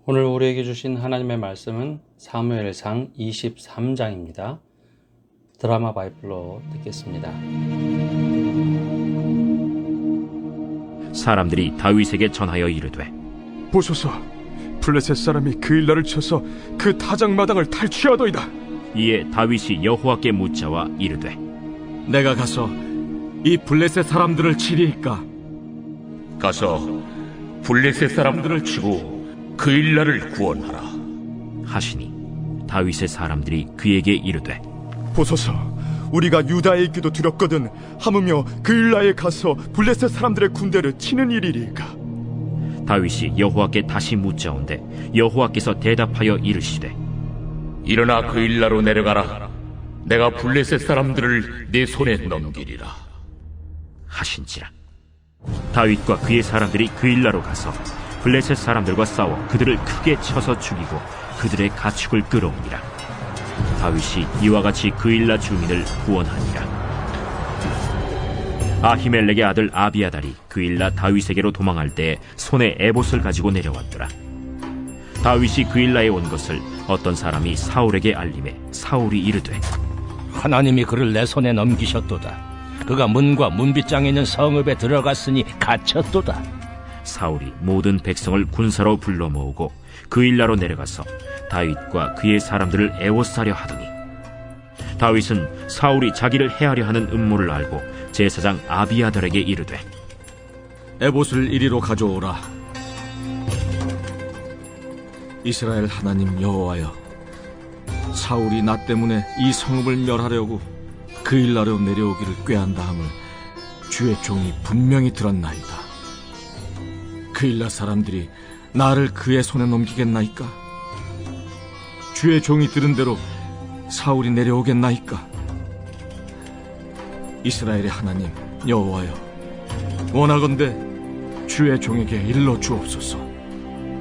오늘 우리에게 주신 하나님의 말씀은 사무엘상 23장입니다. 드라마 바이블로 듣겠습니다. 사람들이 다윗에게 전하여 이르되, 보소서, 블레셋 사람이 그일라를 쳐서 그 타작마당을 탈취하더이다. 이에 다윗이 여호와께 묻자와 이르되, 내가 가서 이 블레셋 사람들을 치리이까? 가서 블레셋 사람들을 치고 그일라를 구원하라 하시니 다윗의 사람들이 그에게 이르되, 보소서, 우리가 유다에 있기도 두렵거든 하무며 그일라에 가서 블레셋 사람들의 군대를 치는 일이리까? 다윗이 여호와께 다시 묻자온데 여호와께서 대답하여 이르시되, 일어나 그일라로 내려가라. 내가 블레셋 사람들을 내 손에 넘기리라 하신지라. 다윗과 그의 사람들이 그일라로 가서 블레셋 사람들과 싸워 그들을 크게 쳐서 죽이고 그들의 가축을 끌어오니라. 다윗이 이와 같이 그일라 주민을 구원하니라. 아히멜렉의 아들 아비아달이 그일라 다윗에게로 도망할 때에 손에 에봇을 가지고 내려왔더라. 다윗이 그일라에 온 것을 어떤 사람이 사울에게 알림해 사울이 이르되, 하나님이 그를 내 손에 넘기셨도다. 그가 문과 문빗장에 있는 성읍에 들어갔으니 갇혔도다. 사울이 모든 백성을 군사로 불러 모으고 그일라로 내려가서 다윗과 그의 사람들을 애워싸려 하더니, 다윗은 사울이 자기를 해하려 하는 음모를 알고 제사장 아비아달에게 이르되, 에봇을 이리로 가져오라. 이스라엘 하나님 여호와여, 사울이 나 때문에 이 성읍을 멸하려고 그일라로 내려오기를 꾀한다 함을 주의 종이 분명히 들었나이다. 그일라 사람들이 나를 그의 손에 넘기겠나이까? 주의 종이 들은 대로 사울이 내려오겠나이까? 이스라엘의 하나님 여호와여, 원하건대 주의 종에게 일러 주옵소서.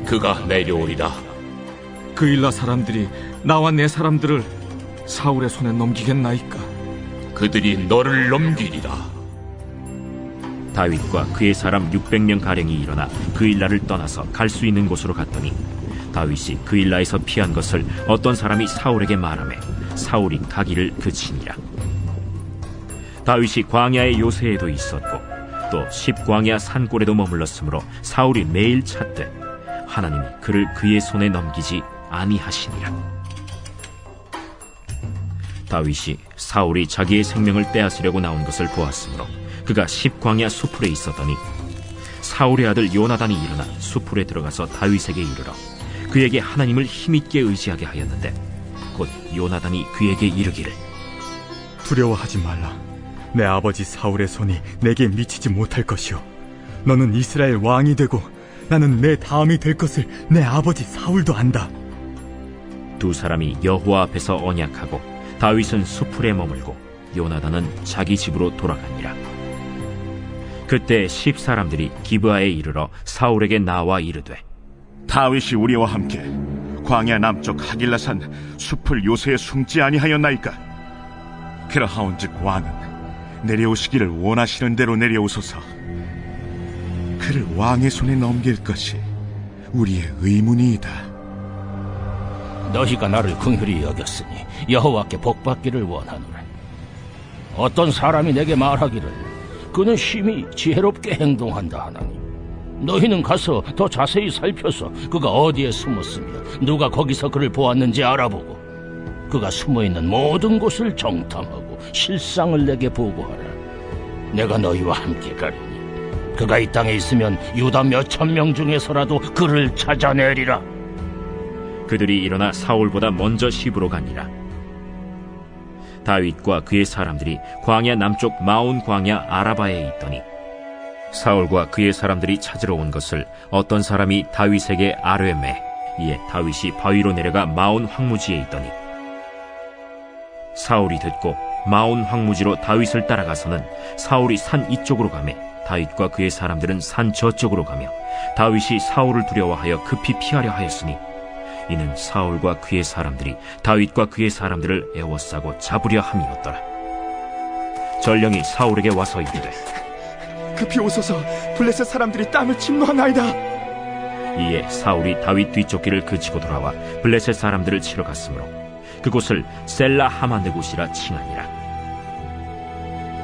그가 내려오리라. 그일라 사람들이 나와 내 사람들을 사울의 손에 넘기겠나이까? 그들이 너를 넘기리라. 다윗과 그의 사람 600명가량이 일어나 그일라를 떠나서 갈 수 있는 곳으로 갔더니, 다윗이 그일라에서 피한 것을 어떤 사람이 사울에게 말하매 사울이 가기를 그치니라. 다윗이 광야의 요새에도 있었고 또 십광야 산골에도 머물렀으므로 사울이 매일 찾되 하나님이 그를 그의 손에 넘기지 아니하시니라. 다윗이 사울이 자기의 생명을 빼앗으려고 나온 것을 보았으므로 그가 십광야 수풀에 있었더니, 사울의 아들 요나단이 일어나 수풀에 들어가서 다윗에게 이르러 그에게 하나님을 힘있게 의지하게 하였는데, 곧 요나단이 그에게 이르기를, 두려워하지 말라. 내 아버지 사울의 손이 내게 미치지 못할 것이오. 너는 이스라엘 왕이 되고 나는 내 다음이 될 것을 내 아버지 사울도 안다. 두 사람이 여호와 앞에서 언약하고 다윗은 수풀에 머물고 요나단은 자기 집으로 돌아가니라. 그때 십 사람들이 기브아에 이르러 사울에게 나와 이르되, 다윗이 우리와 함께 광야 남쪽 하길라산 숲을 요새에 숨지 아니하였나이까? 그러하온즉 왕은 내려오시기를 원하시는 대로 내려오소서. 그를 왕의 손에 넘길 것이 우리의 의문이이다. 너희가 나를 긍휼히 여겼으니 여호와께 복받기를 원하노라. 어떤 사람이 내게 말하기를, 그는 심히 지혜롭게 행동한다 하나니, 너희는 가서 더 자세히 살펴서 그가 어디에 숨었으며 누가 거기서 그를 보았는지 알아보고 그가 숨어있는 모든 곳을 정탐하고 실상을 내게 보고하라. 내가 너희와 함께 가리니 그가 이 땅에 있으면 유다 몇천 명 중에서라도 그를 찾아내리라. 그들이 일어나 사울보다 먼저 시브로 가니라. 다윗과 그의 사람들이 광야 남쪽 마온 광야 아라바에 있더니, 사울과 그의 사람들이 찾으러 온 것을 어떤 사람이 다윗에게 아뢰매, 이에 다윗이 바위로 내려가 마온 황무지에 있더니, 사울이 듣고 마온 황무지로 다윗을 따라가서는 사울이 산 이쪽으로 가매 다윗과 그의 사람들은 산 저쪽으로 가며 다윗이 사울을 두려워하여 급히 피하려 하였으니, 이는 사울과 그의 사람들이 다윗과 그의 사람들을 애워싸고 잡으려 함이었더라. 전령이 사울에게 와서 이르되, 급히 오소서. 블레셋 사람들이 땅을 침노하나이다. 이에 사울이 다윗 뒤쫓기를 그치고 돌아와 블레셋 사람들을 치러 갔으므로 그곳을 셀라 하마느곳이라 칭하니라.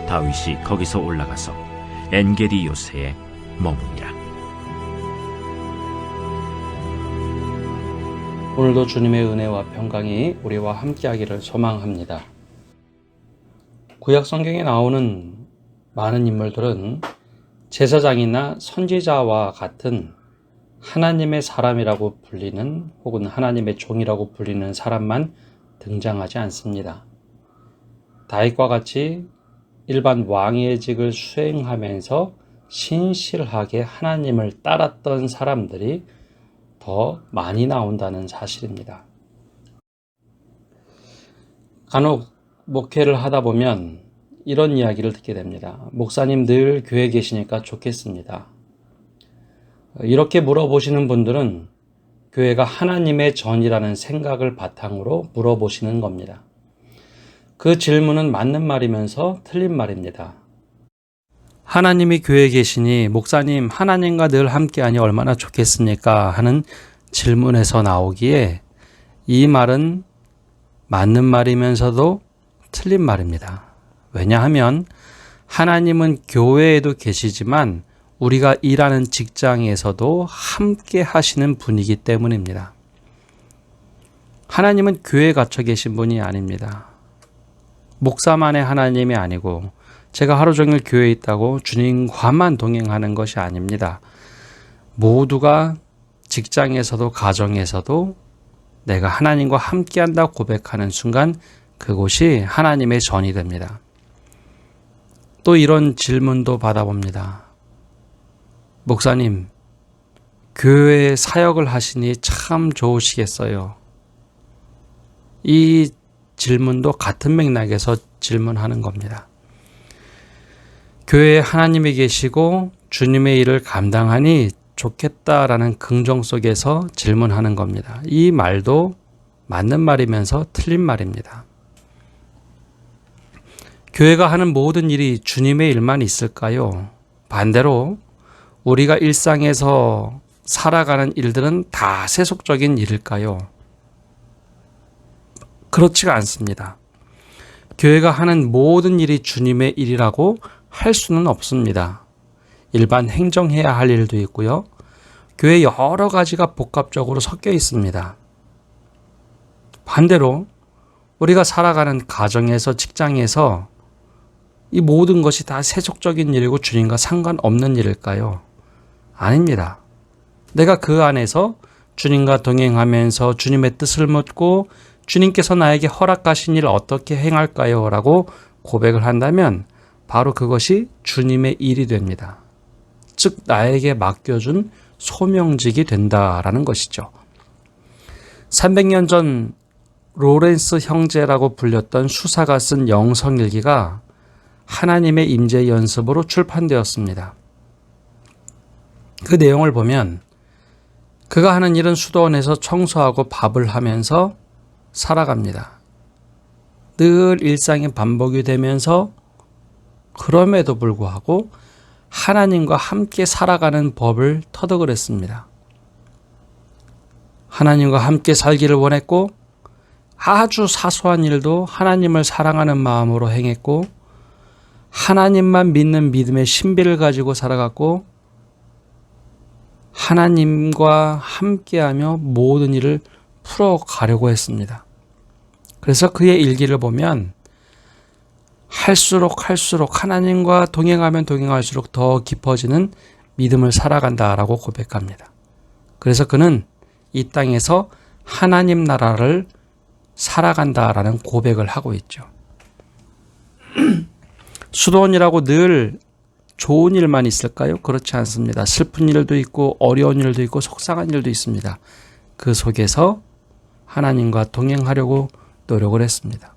다윗이 거기서 올라가서 엔게디 요새에 머무니라. 오늘도 주님의 은혜와 평강이 우리와 함께하기를 소망합니다. 구약 성경에 나오는 많은 인물들은 제사장이나 선지자와 같은 하나님의 사람이라고 불리는 혹은 하나님의 종이라고 불리는 사람만 등장하지 않습니다. 다윗과 같이 일반 왕의 직을 수행하면서 신실하게 하나님을 따랐던 사람들이 더 많이 나온다는 사실입니다. 간혹 목회를 하다 보면 이런 이야기를 듣게 됩니다. 목사님 늘 교회에 계시니까 좋겠습니다. 이렇게 물어보시는 분들은 교회가 하나님의 전이라는 생각을 바탕으로 물어보시는 겁니다. 그 질문은 맞는 말이면서 틀린 말입니다. 하나님이 교회에 계시니 목사님 하나님과 늘 함께하니 얼마나 좋겠습니까? 하는 질문에서 나오기에 이 말은 맞는 말이면서도 틀린 말입니다. 왜냐하면 하나님은 교회에도 계시지만 우리가 일하는 직장에서도 함께 하시는 분이기 때문입니다. 하나님은 교회에 갇혀 계신 분이 아닙니다. 목사만의 하나님이 아니고 제가 하루 종일 교회에 있다고 주님과만 동행하는 것이 아닙니다. 모두가 직장에서도 가정에서도 내가 하나님과 함께한다 고백하는 순간 그곳이 하나님의 전이 됩니다. 또 이런 질문도 받아봅니다. 목사님, 교회에 사역을 하시니 참 좋으시겠어요. 이 질문도 같은 맥락에서 질문하는 겁니다. 교회에 하나님이 계시고 주님의 일을 감당하니 좋겠다라는 긍정 속에서 질문하는 겁니다. 이 말도 맞는 말이면서 틀린 말입니다. 교회가 하는 모든 일이 주님의 일만 있을까요? 반대로 우리가 일상에서 살아가는 일들은 다 세속적인 일일까요? 그렇지가 않습니다. 교회가 하는 모든 일이 주님의 일이라고 할 수는 없습니다. 일반 행정해야 할 일도 있고요. 교회 여러 가지가 복합적으로 섞여 있습니다. 반대로 우리가 살아가는 가정에서 직장에서 이 모든 것이 다 세속적인 일이고 주님과 상관없는 일일까요? 아닙니다. 내가 그 안에서 주님과 동행하면서 주님의 뜻을 묻고 주님께서 나에게 허락하신 일을 어떻게 행할까요? 라고 고백을 한다면 바로 그것이 주님의 일이 됩니다. 즉 나에게 맡겨준 소명직이 된다라는 것이죠. 300년 전 로렌스 형제라고 불렸던 수사가 쓴 영성일기가 하나님의 임재 연습으로 출판되었습니다. 그 내용을 보면 그가 하는 일은 수도원에서 청소하고 밥을 하면서 살아갑니다. 늘 일상의 반복이 되면서 그럼에도 불구하고 하나님과 함께 살아가는 법을 터득을 했습니다. 하나님과 함께 살기를 원했고 아주 사소한 일도 하나님을 사랑하는 마음으로 행했고 하나님만 믿는 믿음의 신비를 가지고 살아갔고 하나님과 함께하며 모든 일을 풀어가려고 했습니다. 그래서 그의 일기를 보면 할수록 하나님과 동행하면 동행할수록 더 깊어지는 믿음을 살아간다라고 고백합니다. 그래서 그는 이 땅에서 하나님 나라를 살아간다라는 고백을 하고 있죠. 수도원이라고 늘 좋은 일만 있을까요? 그렇지 않습니다. 슬픈 일도 있고 어려운 일도 있고 속상한 일도 있습니다. 그 속에서 하나님과 동행하려고 노력을 했습니다.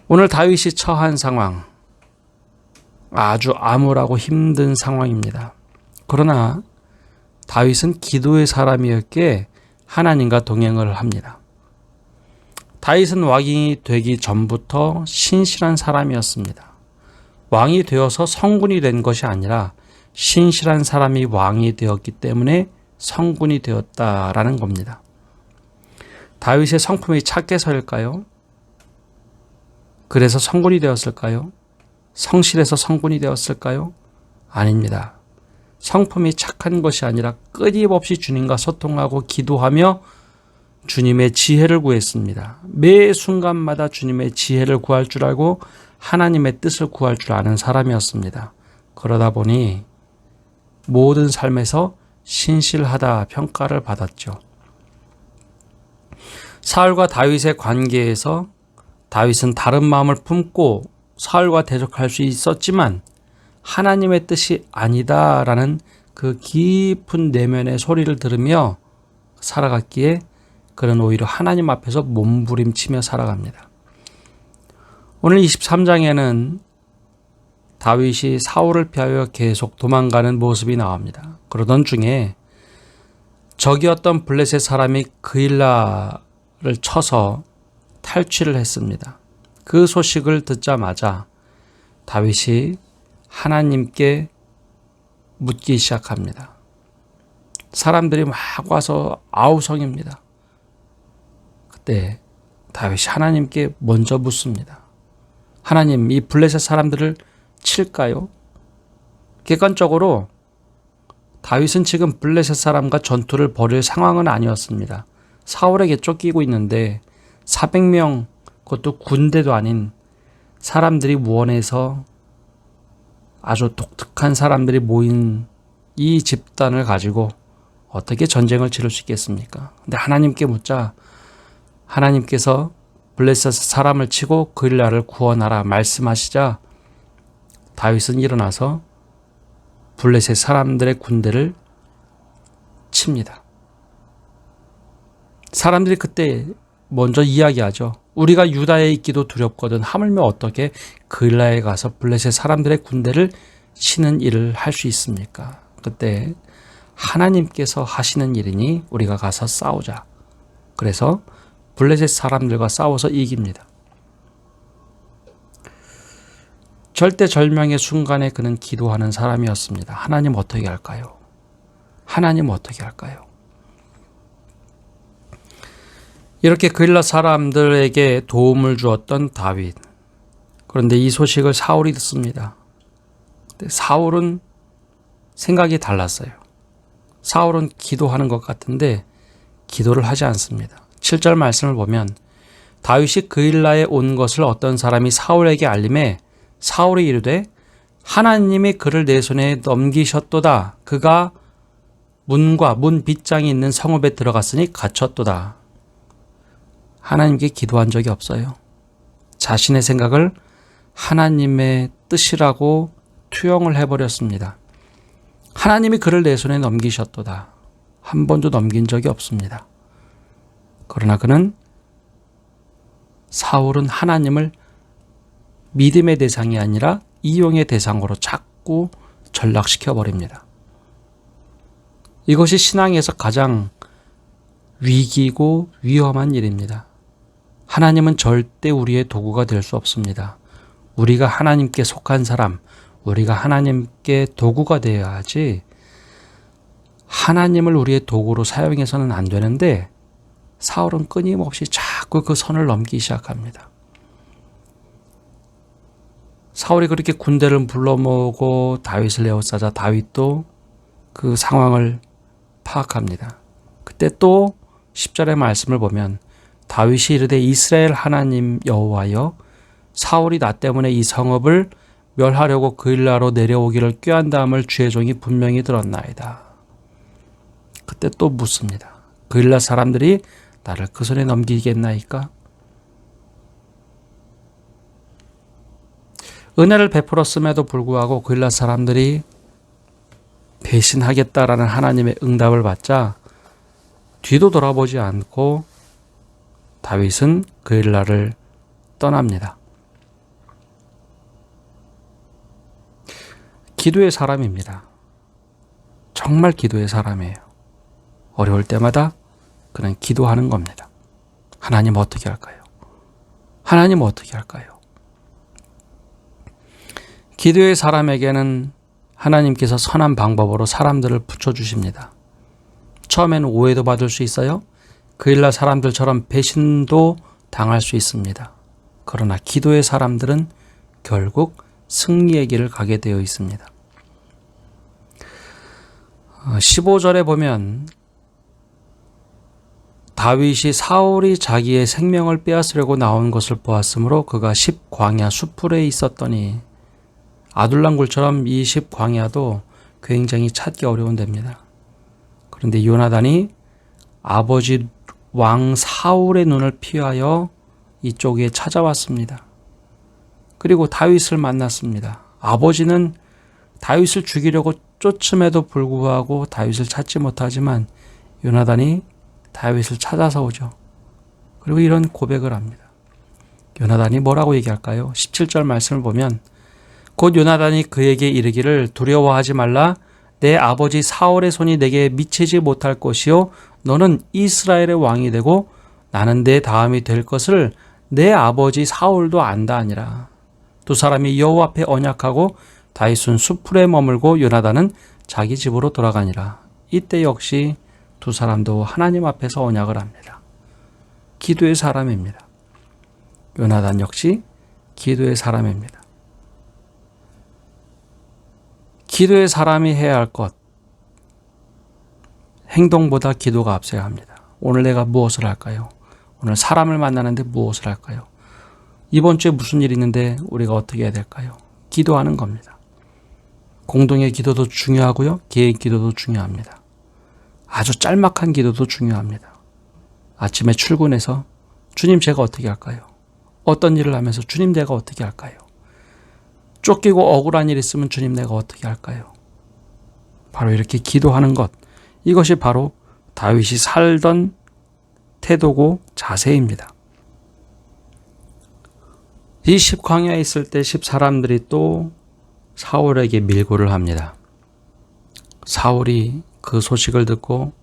오늘 다윗이 처한 상황, 아주 암울하고 힘든 상황입니다. 그러나 다윗은 기도의 사람이었기에 하나님과 동행을 합니다. 다윗은 왕이 되기 전부터 신실한 사람이었습니다. 왕이 되어서 성군이 된 것이 아니라 신실한 사람이 왕이 되었기 때문에 성군이 되었다라는 겁니다. 다윗의 성품이 착해서일까요? 그래서 성군이 되었을까요? 성실해서 성군이 되었을까요? 아닙니다. 성품이 착한 것이 아니라 끊임없이 주님과 소통하고 기도하며 주님의 지혜를 구했습니다. 매 순간마다 주님의 지혜를 구할 줄 알고 하나님의 뜻을 구할 줄 아는 사람이었습니다. 그러다 보니 모든 삶에서 신실하다 평가를 받았죠. 사울과 다윗의 관계에서 다윗은 다른 마음을 품고 사울과 대적할 수 있었지만 하나님의 뜻이 아니다라는 그 깊은 내면의 소리를 들으며 살아갔기에 그는 오히려 하나님 앞에서 몸부림치며 살아갑니다. 오늘 23장에는 다윗이 사울을 피하여 계속 도망가는 모습이 나옵니다. 그러던 중에 적이었던 블레셋 사람이 그일라를 쳐서 탈취를 했습니다. 그 소식을 듣자마자 다윗이 하나님께 묻기 시작합니다. 사람들이 막 와서 아우성입니다. 그때 다윗이 하나님께 먼저 묻습니다. 하나님, 이 블레셋 사람들을 칠까요? 객관적으로 다윗은 지금 블레셋 사람과 전투를 벌일 상황은 아니었습니다. 사울에게 쫓기고 있는데 400명, 그것도 군대도 아닌 사람들이 원해서 아주 독특한 사람들이 모인 이 집단을 가지고 어떻게 전쟁을 치를 수 있겠습니까? 근데 하나님께 묻자 하나님께서 블레셋 사람을 치고 그일라를 구원하라 말씀하시자 다윗은 일어나서 블레셋 사람들의 군대를 칩니다. 사람들이 그때 먼저 이야기하죠. 우리가 유다에 있기도 두렵거든 하물며 어떻게 그일라에 가서 블레셋 사람들의 군대를 치는 일을 할 수 있습니까? 그때 하나님께서 하시는 일이니 우리가 가서 싸우자. 그래서 블레셋 사람들과 싸워서 이깁니다. 절대절명의 순간에 그는 기도하는 사람이었습니다. 하나님 어떻게 할까요? 하나님 어떻게 할까요? 이렇게 그일라 사람들에게 도움을 주었던 다윗. 그런데 이 소식을 사울이 듣습니다. 근데 사울은 생각이 달랐어요. 사울은 기도하는 것 같은데 기도를 하지 않습니다. 7절 말씀을 보면 다윗이 그일라에 온 것을 어떤 사람이 사울에게 알림해 사울이 이르되 하나님이 그를 내 손에 넘기셨도다. 그가 문과 문 빗장이 있는 성읍에 들어갔으니 갇혔도다. 하나님께 기도한 적이 없어요. 자신의 생각을 하나님의 뜻이라고 투영을 해버렸습니다. 하나님이 그를 내 손에 넘기셨도다. 한 번도 넘긴 적이 없습니다. 그러나 그는 사울은 하나님을 믿음의 대상이 아니라 이용의 대상으로 자꾸 전락시켜버립니다. 이것이 신앙에서 가장 위기고 위험한 일입니다. 하나님은 절대 우리의 도구가 될 수 없습니다. 우리가 하나님께 속한 사람, 우리가 하나님께 도구가 되어야 하지 하나님을 우리의 도구로 사용해서는 안 되는데 사울은 끊임없이 자꾸 그 선을 넘기기 시작합니다. 사울이 그렇게 군대를 불러 모으고 다윗을 에워싸자 다윗도 그 상황을 파악합니다. 그때 또 10절의 말씀을 보면 다윗이 이르되 이스라엘 하나님 여호와여 사울이 나 때문에 이 성읍을 멸하려고 그일라로 내려오기를 꾀한다함을 주의 종이 분명히 들었나이다. 그때 또 묻습니다. 그일라 사람들이 나를 그 손에 넘기겠나이까? 은혜를 베풀었음에도 불구하고 그일라 사람들이 배신하겠다라는 하나님의 응답을 받자 뒤도 돌아보지 않고 다윗은 그일라를 떠납니다. 기도의 사람입니다. 정말 기도의 사람이에요. 어려울 때마다 그는 기도하는 겁니다. 하나님 어떻게 할까요? 하나님 어떻게 할까요? 기도의 사람에게는 하나님께서 선한 방법으로 사람들을 붙여주십니다. 처음에는 오해도 받을 수 있어요. 그 일날 사람들처럼 배신도 당할 수 있습니다. 그러나 기도의 사람들은 결국 승리의 길을 가게 되어 있습니다. 15절에 보면 다윗이 사울이 자기의 생명을 빼앗으려고 나온 것을 보았으므로 그가 10광야 수풀에 있었더니, 아둘람굴처럼 이 10광야도 굉장히 찾기 어려운 데입니다. 그런데 요나단이 아버지 왕 사울의 눈을 피하여 이쪽에 찾아왔습니다. 그리고 다윗을 만났습니다. 아버지는 다윗을 죽이려고 쫓음에도 불구하고 다윗을 찾지 못하지만 요나단이 다윗을 찾아서 오죠. 그리고 이런 고백을 합니다. 요나단이 뭐라고 얘기할까요? 17절 말씀을 보면 곧 요나단이 그에게 이르기를 두려워하지 말라. 내 아버지 사울의 손이 내게 미치지 못할 것이요 너는 이스라엘의 왕이 되고 나는 내 다음이 될 것을 내 아버지 사울도 안다 하니라. 두 사람이 여호와 앞에 언약하고 다윗은 수풀에 머물고 요나단은 자기 집으로 돌아가니라. 이때 역시 두 사람도 하나님 앞에서 언약을 합니다. 기도의 사람입니다. 요나단 역시 기도의 사람입니다. 기도의 사람이 해야 할 것, 행동보다 기도가 앞서야 합니다. 오늘 내가 무엇을 할까요? 오늘 사람을 만나는데 무엇을 할까요? 이번 주에 무슨 일이 있는데 우리가 어떻게 해야 될까요? 기도하는 겁니다. 공동의 기도도 중요하고요. 개인 기도도 중요합니다. 아주 짤막한 기도도 중요합니다. 아침에 출근해서 주님 제가 어떻게 할까요? 어떤 일을 하면서 주님 내가 어떻게 할까요? 쫓기고 억울한 일 있으면 주님 내가 어떻게 할까요? 바로 이렇게 기도하는 것, 이것이 바로 다윗이 살던 태도고 자세입니다. 이 10광야에 있을 때 10사람들이 또 사울에게 밀고를 합니다. 사울이 그 소식을 듣고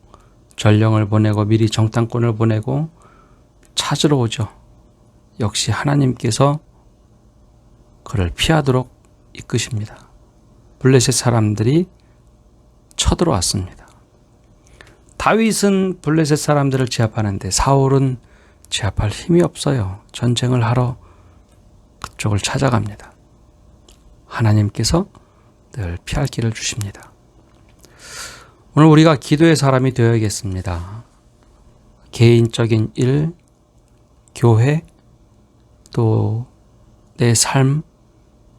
전령을 보내고 미리 정탐꾼을 보내고 찾으러 오죠. 역시 하나님께서 그를 피하도록 이끄십니다. 블레셋 사람들이 쳐들어왔습니다. 다윗은 블레셋 사람들을 제압하는데 사울은 제압할 힘이 없어요. 전쟁을 하러 그쪽을 찾아갑니다. 하나님께서 늘 피할 길을 주십니다. 오늘 우리가 기도의 사람이 되어야겠습니다. 개인적인 일, 교회, 또 내 삶,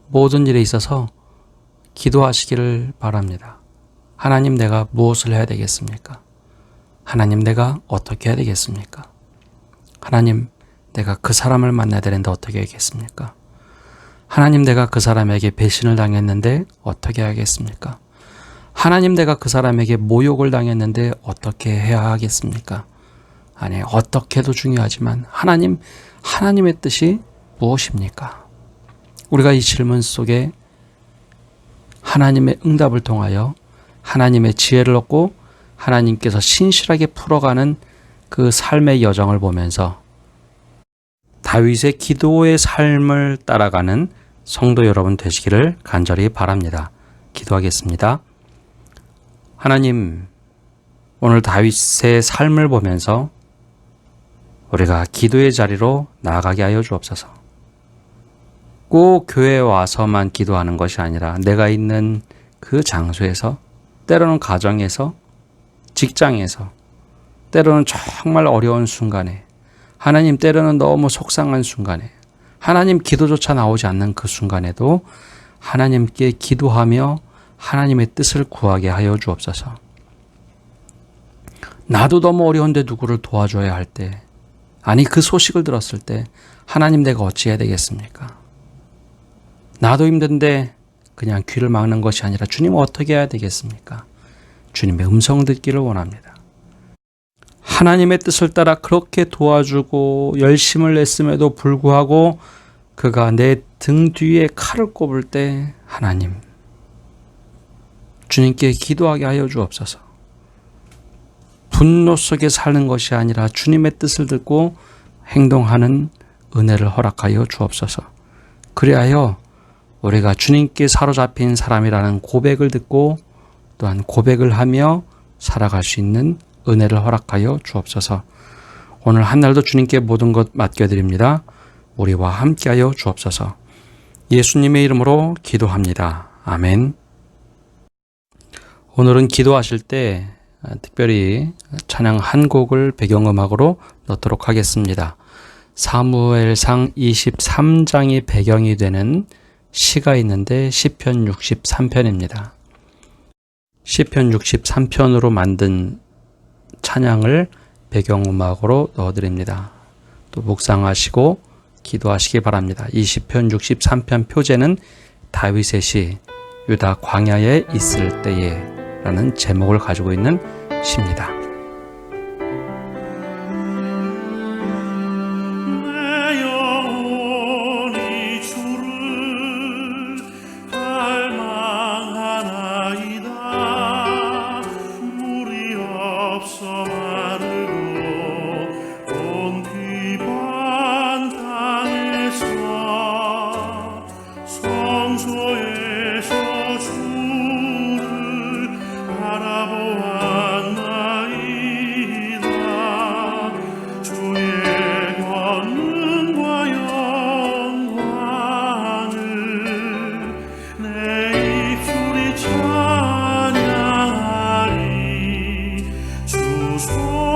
모든 일에 있어서 기도하시기를 바랍니다. 하나님 내가 무엇을 해야 되겠습니까? 하나님 내가 어떻게 해야 되겠습니까? 하나님 내가 그 사람을 만나야 되는데 어떻게 해야겠습니까? 하나님 내가 그 사람에게 배신을 당했는데 어떻게 해야겠습니까? 하나님 내가 그 사람에게 모욕을 당했는데 어떻게 해야 하겠습니까? 아니 어떻게도 중요하지만 하나님의 뜻이 무엇입니까? 우리가 이 질문 속에 하나님의 응답을 통하여 하나님의 지혜를 얻고 하나님께서 신실하게 풀어가는 그 삶의 여정을 보면서 다윗의 기도의 삶을 따라가는 성도 여러분 되시기를 간절히 바랍니다. 기도하겠습니다. 하나님, 오늘 다윗의 삶을 보면서 우리가 기도의 자리로 나아가게 하여 주옵소서. 꼭 교회에 와서만 기도하는 것이 아니라 내가 있는 그 장소에서, 때로는 가정에서, 직장에서, 때로는 정말 어려운 순간에, 하나님 때로는 너무 속상한 순간에, 하나님 기도조차 나오지 않는 그 순간에도 하나님께 기도하며 하나님의 뜻을 구하게 하여 주옵소서. 나도 너무 어려운데 누구를 도와줘야 할 때, 아니 그 소식을 들었을 때 하나님 내가 어찌해야 되겠습니까? 나도 힘든데 그냥 귀를 막는 것이 아니라 주님 어떻게 해야 되겠습니까? 주님의 음성 듣기를 원합니다. 하나님의 뜻을 따라 그렇게 도와주고 열심을 냈음에도 불구하고 그가 내 등 뒤에 칼을 꼽을 때 하나님, 주님께 기도하게 하여 주옵소서. 분노 속에 사는 것이 아니라 주님의 뜻을 듣고 행동하는 은혜를 허락하여 주옵소서. 그리하여 우리가 주님께 사로잡힌 사람이라는 고백을 듣고 또한 고백을 하며 살아갈 수 있는 은혜를 허락하여 주옵소서. 오늘 한 날도 주님께 모든 것 맡겨드립니다. 우리와 함께하여 주옵소서. 예수님의 이름으로 기도합니다. 아멘. 오늘은 기도하실 때 특별히 찬양 한 곡을 배경음악으로 넣도록 하겠습니다. 사무엘상 23장이 배경이 되는 시가 있는데 시편 63편입니다. 시편 63편으로 만든 찬양을 배경음악으로 넣어드립니다. 또 묵상하시고 기도하시기 바랍니다. 이 시편 63편 표제는 다윗의 시 유다 광야에 있을 때에 라는 제목을 가지고 있는 시입니다. 주